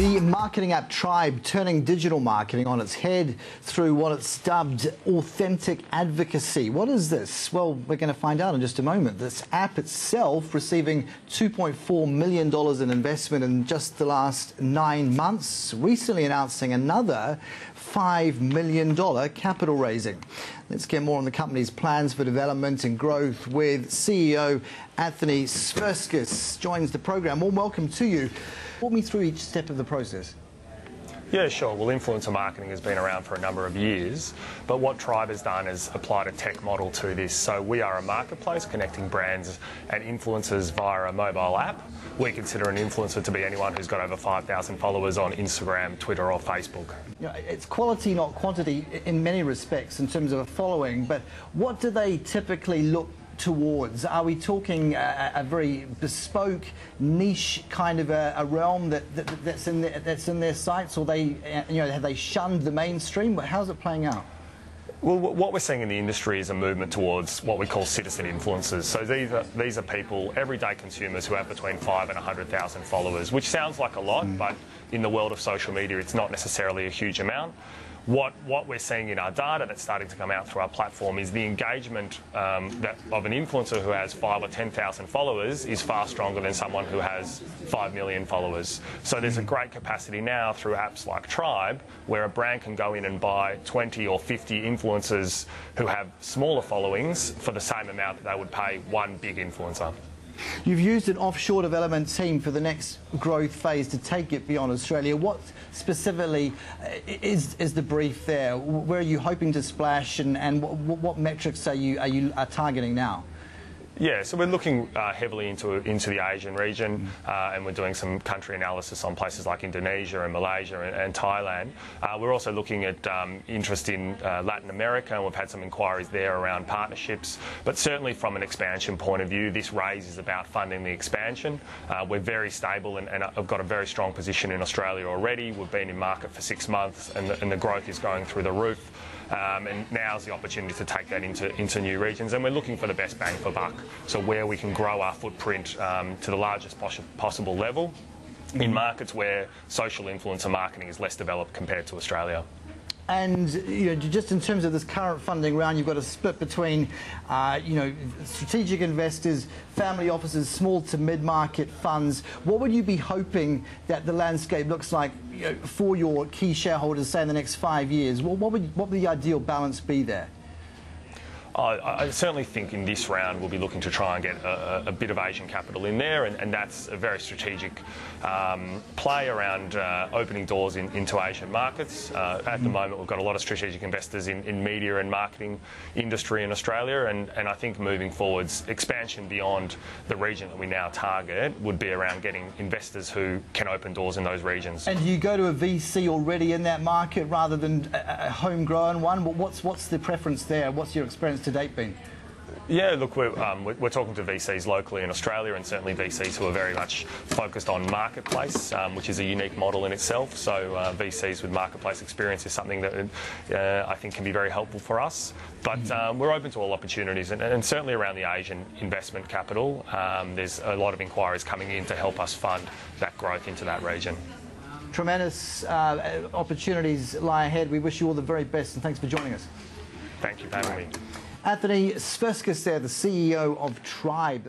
The marketing app Tribe turning digital marketing on its head through what it's dubbed authentic advocacy. What is this? Well, we're going to find out in just a moment. This app itself receiving $2.4 million in investment in just the last 9 months, recently announcing another $5 million capital raising. Let's get more on the company's plans for development and growth with CEO Anthony Sverskis. Joins the program. Warm welcome to you. Walk me through each step of the process. Yeah, sure. Well, influencer marketing has been around for a number of years, but what Tribe has done is applied a tech model to this. So we are a marketplace connecting brands and influencers via a mobile app. We consider an influencer to be anyone who's got over 5,000 followers on Instagram, Twitter or Facebook. You know, it's quality, not quantity, in many respects in terms of a following, but what do they typically look towards? Are we talking a very bespoke, niche kind of a realm that's in their sights, or have they shunned the mainstream? How's it playing out? Well, what we're seeing in the industry is a movement towards what we call citizen influencers. So these are people, everyday consumers who have between 5 and 100,000 followers, which sounds like a lot, but in the world of social media, it's not necessarily a huge amount. What we're seeing in our data that's starting to come out through our platform is the engagement of an influencer who has 5 or 10,000 followers is far stronger than someone who has 5 million followers. So there's a great capacity now through apps like Tribe where a brand can go in and buy 20 or 50 influencers who have smaller followings for the same amount that they would pay one big influencer. You've used an offshore development team for the next growth phase to take it beyond Australia. What specifically is the brief there? Where are you hoping to splash, and what metrics are you targeting now? Yeah, so we're looking heavily into the Asian region, and we're doing some country analysis on places like Indonesia and Malaysia and Thailand. We're also looking at interest in Latin America, and we've had some inquiries there around partnerships. But certainly from an expansion point of view, this raise is about funding the expansion. We're very stable and I've got a very strong position in Australia already. We've been in market for 6 months and the growth is going through the roof. And now's the opportunity to take that into new regions, and we're looking for the best bang for buck, so where we can grow our footprint to the largest possible level in markets where social influencer marketing is less developed compared to Australia. And just in terms of this current funding round, you've got a split between strategic investors, family offices, small to mid-market funds. What would you be hoping that the landscape looks like for your key shareholders, say in the next 5 years? What would the ideal balance be there? I certainly think in this round we'll be looking to try and get a bit of Asian capital in there, and that's a very strategic play around opening doors into Asian markets. At the moment we've got a lot of strategic investors in media and marketing industry in Australia, and I think moving forwards, expansion beyond the region that we now target would be around getting investors who can open doors in those regions. And do you go to a VC already in that market rather than a homegrown one? What's the preference there? What's your experience to date been? Yeah, look, we're talking to VCs locally in Australia, and certainly VCs who are very much focused on marketplace, which is a unique model in itself. So VCs with marketplace experience is something that I think can be very helpful for us. But we're open to all opportunities, and certainly around the Asian investment capital, there's a lot of inquiries coming in to help us fund that growth into that region. Tremendous opportunities lie ahead. We wish you all the very best, and thanks for joining us. Thank you for having me. Anthony Sverskis there, the CEO of Tribe.